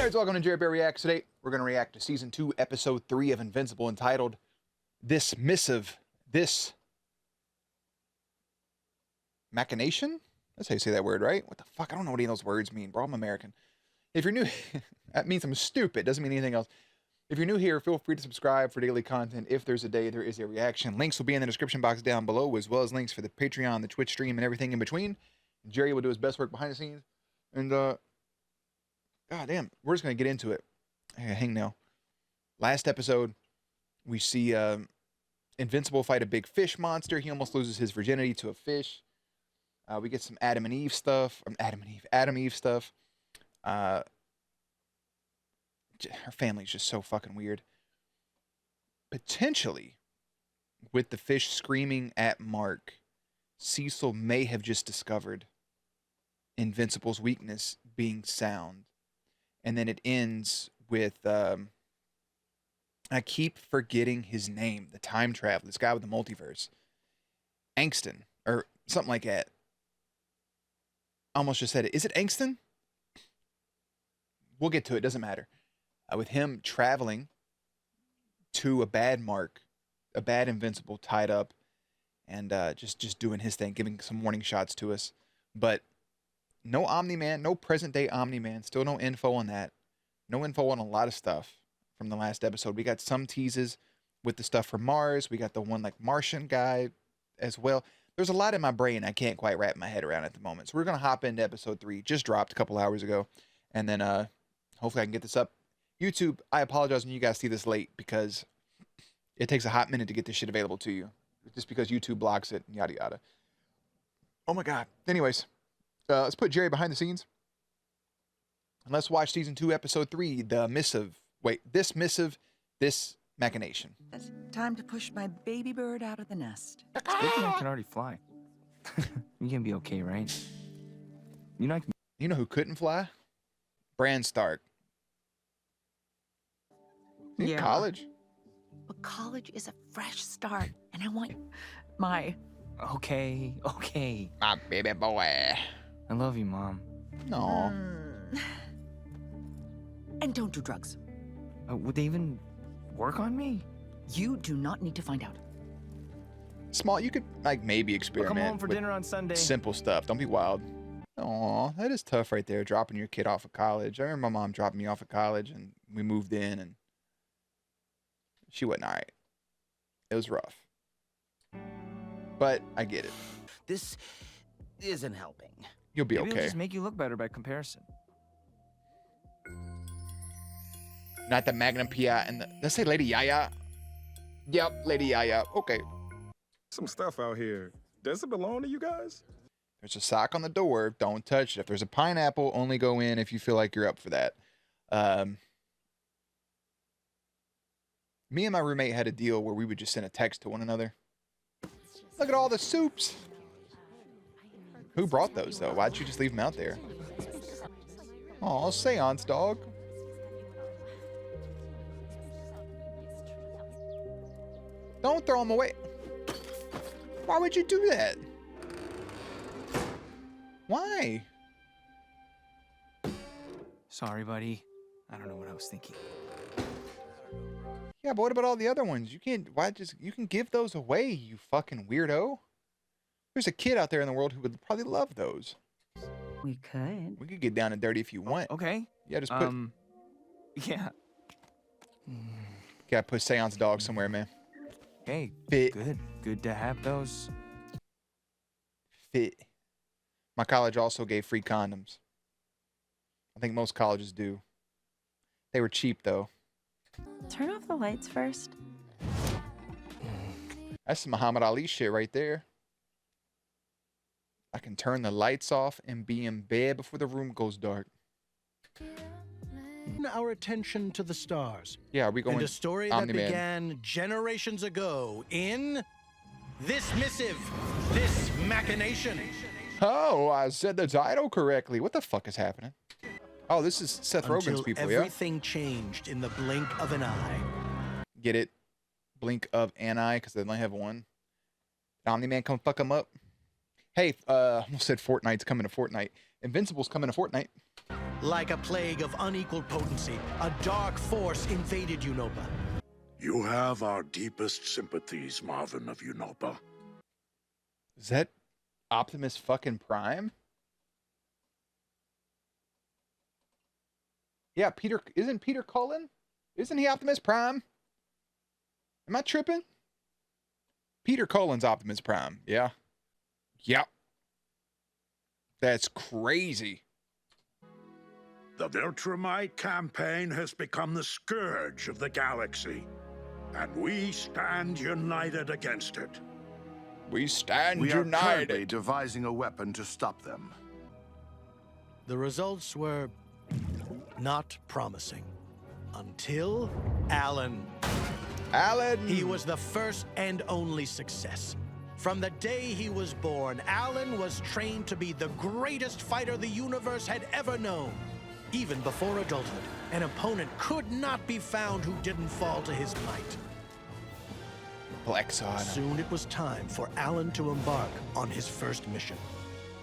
nerds, welcome to Jerry Bear Reacts. Today, we're going to react to Season 2, Episode 3 of Invincible, entitled This Missive, This Machination? That's how you say that word, right? What the fuck? I don't know what any of those words mean, bro. I'm American. If you're new, that means I'm stupid. Doesn't mean anything else. If you're new here, feel free to subscribe for daily content. If there's a day, there is a reaction. Links will be in the description box down below, as well as links for the Patreon, the Twitch stream, and everything in between. Jerry will do his best work behind the scenes. And, God damn, we're just going to get into it. Hang now. Last episode, we see Invincible fight a big fish monster. He almost loses his virginity to a fish. We get some Adam and Eve stuff. Adam Eve stuff. Her family's just so fucking weird. Potentially, with the fish screaming at Mark, Cecil may have just discovered Invincible's weakness being sound. And then it ends with, I keep forgetting his name, the time traveler, this guy with the multiverse. Angston, or something like that. Almost just said it. Is it Angston? We'll get to it, doesn't matter. With him traveling to a bad Mark, a bad Invincible tied up, and just doing his thing, giving some warning shots to us. But no Omni-Man, no present-day Omni-Man. Still no info on that. No info on a lot of stuff from the last episode. We got some teases with the stuff from Mars. We got the one, like, Martian guy as well. There's a lot in my brain I can't quite wrap my head around at the moment. So we're going to hop into Episode 3. Just dropped a couple hours ago. And then hopefully I can get this up. YouTube, I apologize when you guys see this late, because it takes a hot minute to get this shit available to you. Just because YouTube blocks it and yada yada. Oh my God. Anyways. Let's put Jerry behind the scenes. And let's watch Season 2, Episode 3, The Missive. Wait, This Missive, This Machination. It's time to push my baby bird out of the nest. It's good thing I can already fly. You can be okay, right? You know who couldn't fly? Bran Stark. In college. But college is a fresh start, and I want my... Okay. My baby boy. I love you, Mom. No. And don't do drugs. Would they even work on me? You do not need to find out. Small, you could, like, maybe experiment. Come home for dinner on Sunday. Simple stuff. Don't be wild. Aw, that is tough right there, dropping your kid off of college. I remember my mom dropping me off of college, and we moved in, and she wasn't all right. It was rough. But I get it. This isn't helping. You'll be Maybe okay. it'll just make you look better by comparison. Not the Magnum PI and the... Let's say Lady Yaya. Yep, Lady Yaya. Okay. Some stuff out here. Does it belong to you guys? There's a sock on the door. Don't touch it. If there's a pineapple, only go in if you feel like you're up for that. Me and my roommate had a deal where we would just send a text to one another. Look at all the soups. Who brought those, though? Why'd you just leave them out there? Aw, seance, dog. Don't throw them away. Why would you do that? Why? Sorry, buddy. I don't know what I was thinking. Yeah, but what about all the other ones? You can't, you can give those away, you fucking weirdo. There's a kid out there in the world who would probably love those. We could. We could get down and dirty if you want. Okay. Yeah, just put... Yeah. Gotta put seance dog somewhere, man. Hey, Fit. Good to have those. Fit. My college also gave free condoms. I think most colleges do. They were cheap, though. Turn off the lights first. That's some Muhammad Ali shit right there. I can turn the lights off and be in bed before the room goes dark. Our attention to the stars. Yeah, are we going and a story that began generations ago in This Missive, This Machination. Oh, I said the title correctly. What the fuck is happening? Oh, this is Seth Rogen's people, yeah? Everything changed in the blink of an eye. Get it? Blink of an eye, because they only have one. Omni-Man come fuck them up. Hey, I almost said Fortnite's coming to Fortnite. Invincible's coming to Fortnite. Like a plague of unequal potency, a dark force invaded Europa. You have our deepest sympathies, Marvin of Unova. Is that Optimus fucking Prime? Yeah, Peter. Isn't Peter Cullen? Isn't he Optimus Prime? Am I tripping? Peter Cullen's Optimus Prime. Yeah. Yep. That's crazy. The Viltrumite campaign has become the scourge of the galaxy, and we stand united against it. We stand We are currently united. devising a weapon to stop them. The results were not promising until Alan. Alan. He was the first and only success. From the day he was born, Alan was trained to be the greatest fighter the universe had ever known. Even before adulthood, an opponent could not be found who didn't fall to his might. Black Sod. Soon it was time for Alan to embark on his first mission.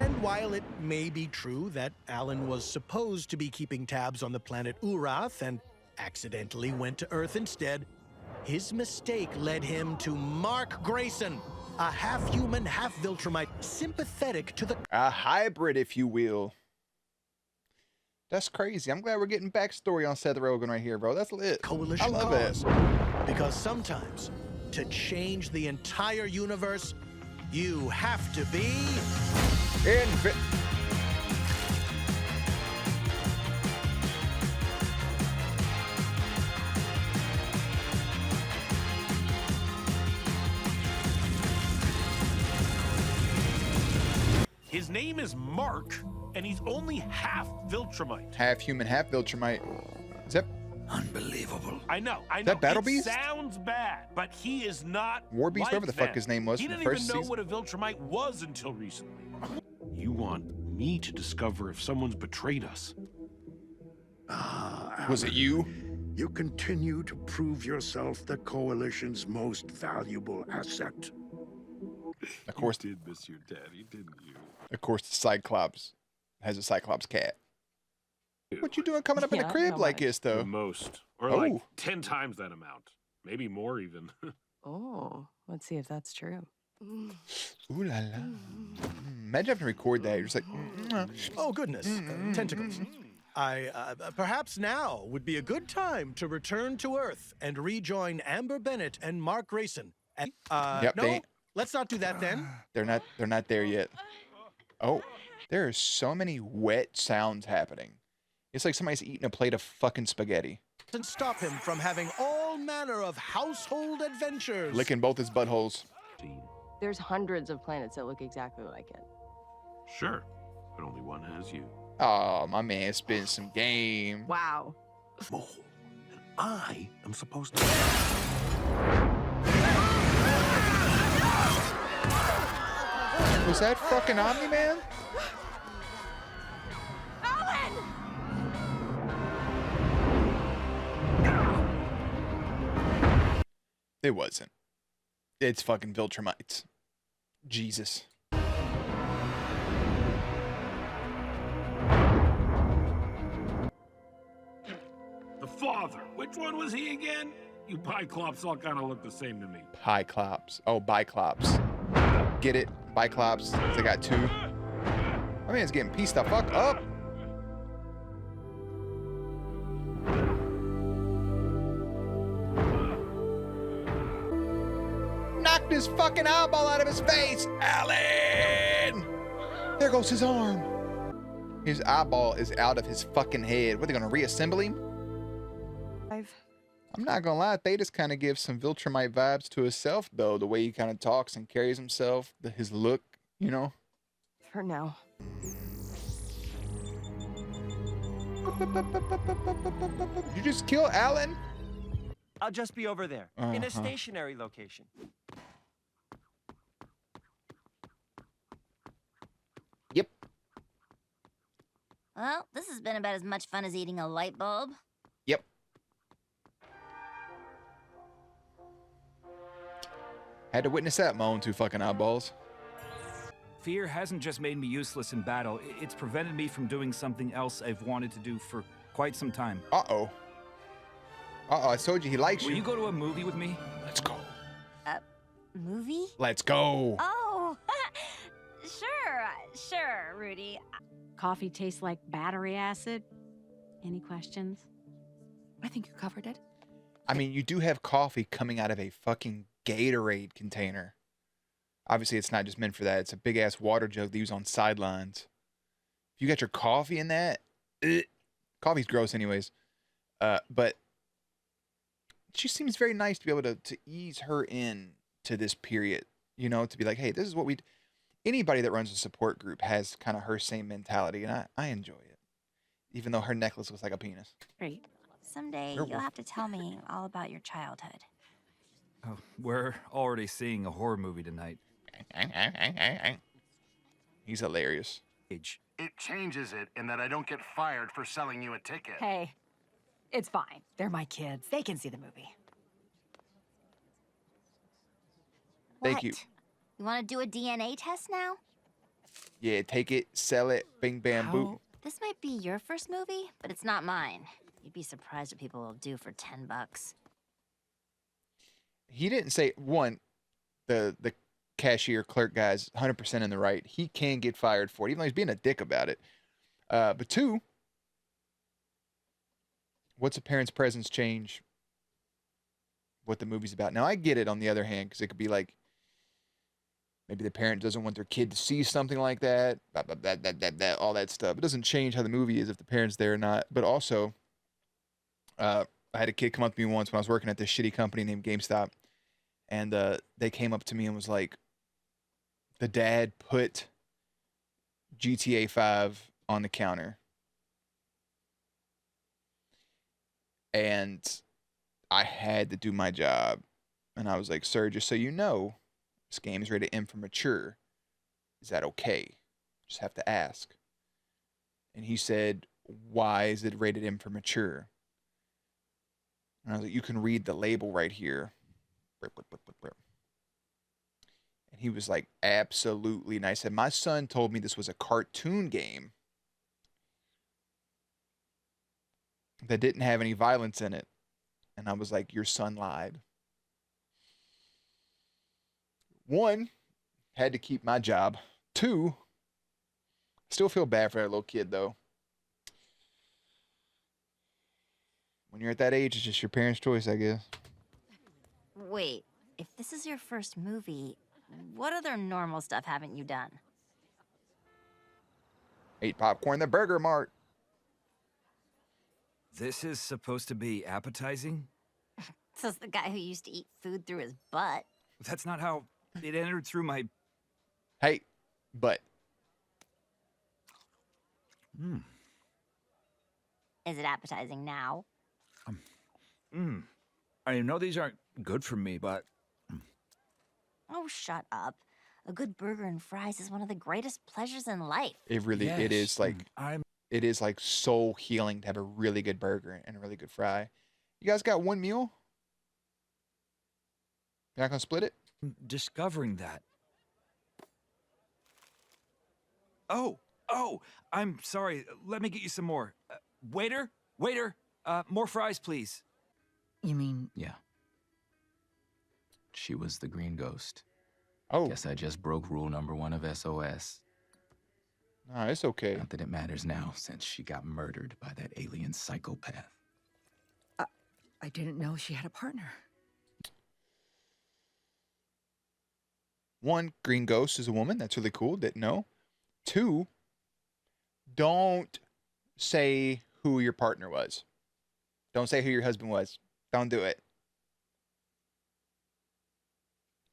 And while it may be true that Alan was supposed to be keeping tabs on the planet Urath and accidentally went to Earth instead, his mistake led him to Mark Grayson, a half-human, half-Viltrumite, sympathetic to the A hybrid, if you will. That's crazy. I'm glad we're getting backstory on Seth Rogen right here, bro. That's lit. coalition I love cause. it. Because sometimes, to change the entire universe, you have to be... His name is Mark, and he's only half Viltrumite. Half human, half Viltrumite. Is that Unbelievable. I know. that Battle it Beast? Sounds bad, but he is not War Beast, like whatever the fuck them. his name was He from the didn't first even know season? what a Viltrumite was until recently. You want me to discover if someone's betrayed us? Was it you? You continue to prove yourself the Coalition's most valuable asset. Of course, You did miss your daddy, didn't you? of course, the Cyclops has a Cyclops cat. What you doing coming up in the Yeah, crib no like way. this, The though? most. Or Oh. like 10 times that amount. Maybe more even. Oh, let's see if that's true. Ooh la la. Imagine having to record that. You're just like, Oh, goodness. Tentacles. Perhaps now would be a good time to return to Earth and rejoin Amber Bennett and Mark Grayson. And, Yep, no, they- let's not do that then. they're not there yet. Oh, there are so many wet sounds happening. It's like somebody's eating a plate of fucking spaghetti. And stop him from having all manner of household adventures. Licking both his buttholes. There's hundreds of planets that look exactly like it. Sure, but only one has you. Oh, my man spent some game. Wow. Mole. And I am supposed to... Was that fucking Omni-Man? It wasn't. It's fucking Viltrumites. Jesus. The father. Which one was he again? You Biclops all kind of look the same to me. Biclops. Oh, Biclops. Get it? Biclops. They got two. My man's getting pieced the fuck up. Knocked his fucking eyeball out of his face. Alan! There goes his arm. His eyeball is out of his fucking head. What, are they gonna reassemble him? I'm not gonna lie, Thetis kind of gives some Viltrumite vibes to himself, though. The way he kind of talks and carries himself, his look, you know. For now. You just kill Alan? I'll just be over there, in Uh-huh. a stationary location. Yep. Well, this has been about as much fun as eating a light bulb. Yep. Had to witness that, my own two fucking eyeballs. Fear hasn't just made me useless in battle, it's prevented me from doing something else I've wanted to do for quite some time. Uh-oh. Uh-oh, I told you he likes you. Will you go to a movie with me? Let's go. Movie? Let's go. Oh, sure, Rudy. Coffee tastes like battery acid. Any questions? I think you covered it. I mean, you do have coffee coming out of a fucking Gatorade container. Obviously, it's not just meant for that. It's a big-ass water jug they use on sidelines. If you got your coffee in that, coffee's gross anyways. But she seems very nice to be able to ease her in to this period. You know, to be like, hey, this is what we... Anybody that runs a support group has kind of her same mentality, and I enjoy it. Even though her necklace looks like a penis. Great. Someday you'll have to tell me all about your childhood. Oh, we're already seeing a horror movie tonight. He's hilarious. It changes it in that I don't get fired for selling you a ticket. Hey, it's fine. They're my kids. They can see the movie. Thank you. You want to do a DNA test now? Yeah, take it, sell it, bing, bam, boop. This might be your first movie, but it's not mine. You'd be surprised what people will do for $10. He didn't say, one, the cashier clerk guy's 100% in the right. He can get fired for it, even though he's being a dick about it. But two, what's a parent's presence change what the movie's about? Now, I get it on the other hand, because it could be like, maybe the parent doesn't want their kid to see something like that, all that stuff. It doesn't change how the movie is if the parent's there or not. But also, I had a kid come up to me once when I was working at this shitty company named GameStop. And they came up to me and was like, the dad put GTA 5 on the counter. And I had to do my job. And I was like, sir, just so you know, this game is rated M for mature. Is that okay? Just have to ask. And he said, why is it rated M for mature? And I was like, you can read the label right here. And he was like, absolutely. And I said, my son told me this was a cartoon game that didn't have any violence in it. And I was like, your son lied. One, had to keep my job. Two, still feel bad for that little kid, though. When you're at that age, it's just your parents' choice, I guess. Wait, if this is your first movie, what other normal stuff haven't you done? Ate popcorn in the Burger Mart. This is supposed to be appetizing? Says the guy who used to eat food through his butt. That's not how it entered through my... Hey, but... Is it appetizing now? I know these aren't good for me, but... Oh, shut up. A good burger and fries is one of the greatest pleasures in life. It really, it is like... I'm... It is like soul healing to have a really good burger and a really good fry. You guys got one meal? You're not gonna split it? Discovering that. Oh, I'm sorry. Let me get you some more. Waiter, more fries, please. You mean... Yeah. She was the green ghost. Oh. Guess I just broke rule number 1 of SOS. Nah, it's okay. Not that it matters now, since she got murdered by that alien psychopath. I didn't know she had a partner. One, green ghost is a woman. That's really cool. Didn't know. Two, don't say who your partner was. Don't say who your husband was. Don't do it.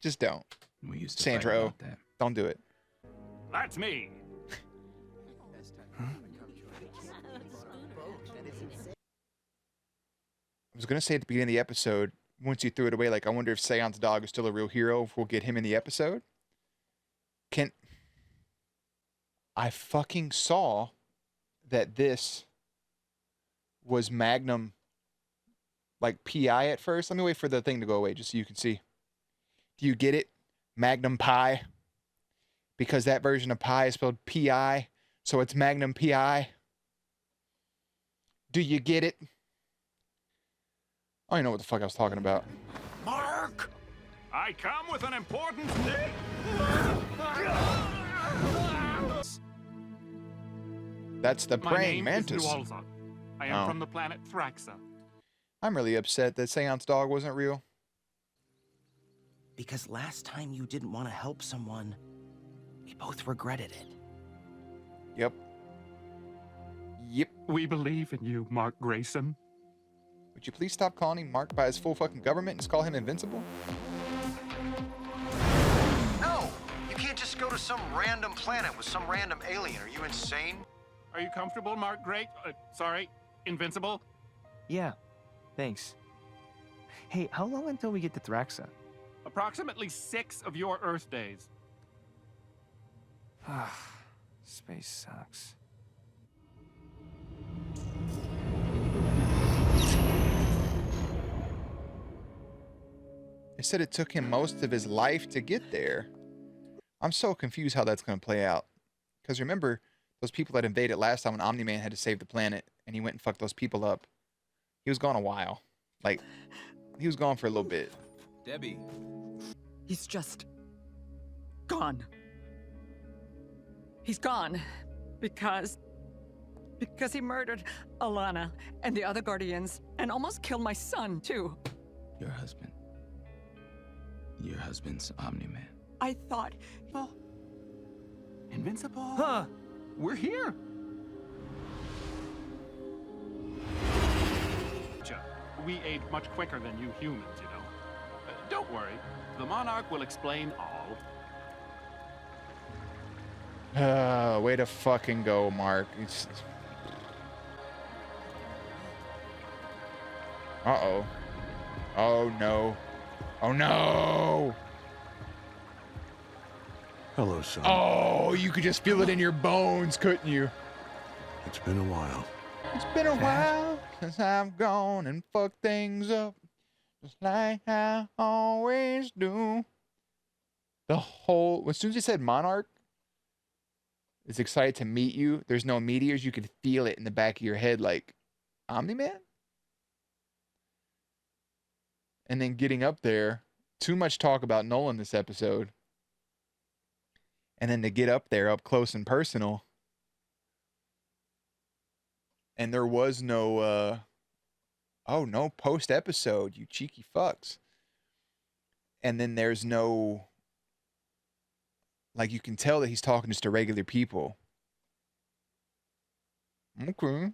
Just don't. We used to Sandra fight Oh, about that. don't do it. That's me. I was going to say at the beginning of the episode, once you threw it away, like, I wonder if Seance Dog is still a real hero, if we'll get him in the episode. I fucking saw that this was Magnum, like, PI at first. Let me wait for the thing to go away just so you can see. Do you get it? Magnum Pie. because that version of pi is spelled P-I, so it's Magnum P.I. Do you get it? I don't know what the fuck I was talking about. Mark! I come with an important thing. That's the My praying name mantis. is Nualza. I am from the planet Thraxa. I'm really upset that Seance Dog wasn't real. Because last time you didn't want to help someone, we both regretted it. Yep. Yep. We believe in you, Mark Grayson. Would you please stop calling him Mark by his full fucking government and just call him Invincible? No! You can't just go to some random planet with some random alien. Are you insane? Are you comfortable, Mark Gray? Sorry, Invincible? Yeah, thanks. Hey, how long until we get to Thraxa? Approximately 6 of your Earth days. Space sucks. They said it took him most of his life to get there. I'm so confused how that's going to play out. Because remember, those people that invaded last time when Omni-Man had to save the planet, and he went and fucked those people up. He was gone a while. Like, he was gone for a little bit. Debbie. He's just gone. He's gone because he murdered Alana and the other Guardians and almost killed my son, too. Your husband. Your husband's Omni-Man. I thought... Oh. Invincible? Huh. We're here. We age much quicker than you humans, you know. Don't worry. The Monarch will explain all. Way to fucking go, Mark. Uh-oh. Oh, no. Oh, no! Hello, son. Oh, you could just feel it in your bones, couldn't you? It's been a while. It's been a while since I've gone and fucked things up, just like I always do. The whole, as soon as he said Monarch is excited to meet you, there's no meteors, you could feel it in the back of your head, like, Omni-Man? And then getting up there, too much talk about Nolan this episode. And then to get up there, up close and personal. And there was no, no post-episode, you cheeky fucks. And then there's no, like, you can tell that he's talking just to regular people. Okay.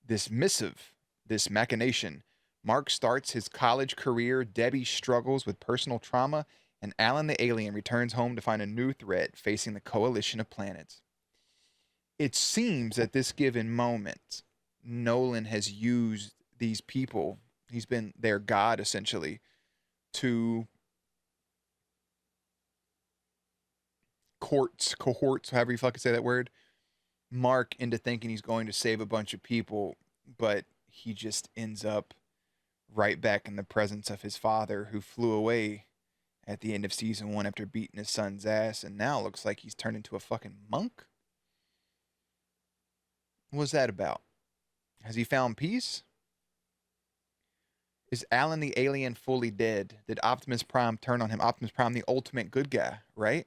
This missive, this machination. Mark starts his college career, Debbie struggles with personal trauma, and Alan the alien returns home to find a new threat facing the coalition of planets. It seems at this given moment, Nolan has used these people, he's been their god essentially, to cohorts, however you fucking say that word, Mark into thinking he's going to save a bunch of people, but he just ends up right back in the presence of his father, who flew away at the end of season 1 after beating his son's ass, and now looks like he's turned into a fucking monk? What's that about? Has he found peace? Is Alan the alien fully dead? Did Optimus Prime turn on him? Optimus Prime, the ultimate good guy, right?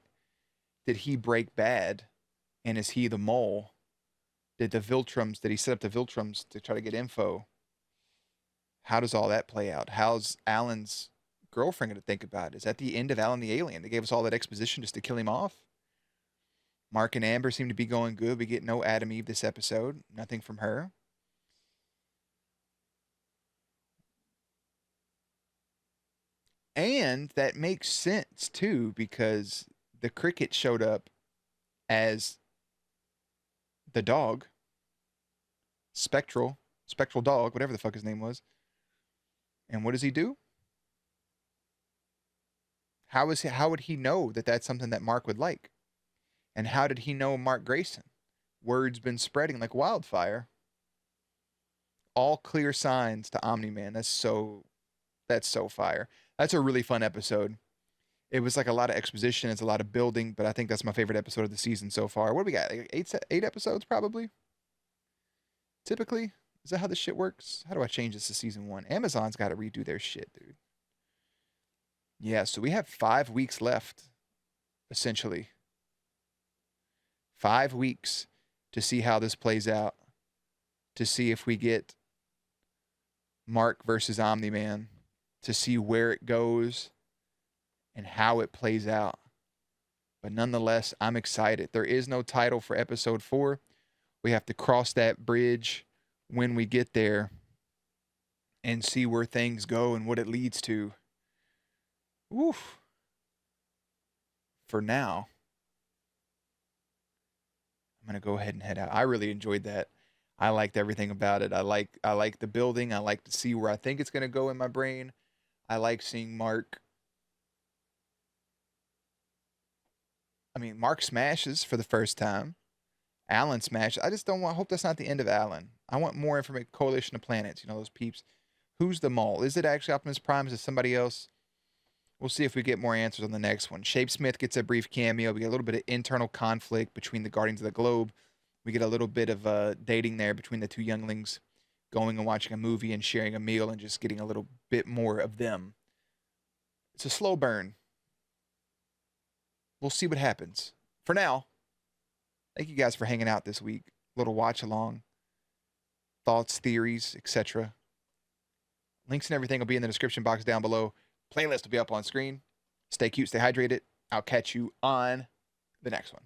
Did he break bad? And is he the mole? Did he set up the Viltrums to try to get info? How does all that play out? How's Alan's girlfriend going to think about it? Is that the end of Alan the alien? They gave us all that exposition just to kill him off? Mark and Amber seem to be going good. We get no Adam Eve this episode. Nothing from her. And that makes sense, too, because the cricket showed up as the dog. Spectral dog, whatever the fuck his name was. And what does he do? How would he know that that's something that Mark would like? And how did he know Mark Grayson? Word's been spreading like wildfire. All clear signs to Omni-Man. That's so fire. That's a really fun episode. It was like a lot of exposition. It's a lot of building, but I think that's my favorite episode of the season so far. What do we got? Like eight episodes probably? Typically? Is that how this shit works? How do I change this to season 1? Amazon's got to redo their shit, dude. Yeah, so we have 5 weeks left, essentially. 5 weeks to see how this plays out. To see if we get Mark versus Omni-Man. To see where it goes and how it plays out. But nonetheless, I'm excited. There is no title for episode 4. We have to cross that bridge when we get there and see where things go and what it leads to. Woof. For now, I'm going to go ahead and head out. I really enjoyed that. I liked everything about it. I like the building. I like to see where I think it's going to go in my brain. I like seeing Mark. I mean, Mark smashes for the first time. Alan smashes. I just don't want. I hope that's not the end of Alan. I want more information. Coalition of Planets. You know, those peeps. Who's the mole? Is it actually Optimus Prime? Is it somebody else? We'll see if we get more answers on the next one. Shapesmith gets a brief cameo. We get a little bit of internal conflict between the Guardians of the Globe. We get a little bit of dating there between the two younglings, going and watching a movie and sharing a meal and just getting a little bit more of them. It's a slow burn. We'll see what happens. For now, thank you guys for hanging out this week. Little watch along. Thoughts, theories, etc. Links and everything will be in the description box down below. Playlist will be up on screen. Stay cute, stay hydrated. I'll catch you on the next one.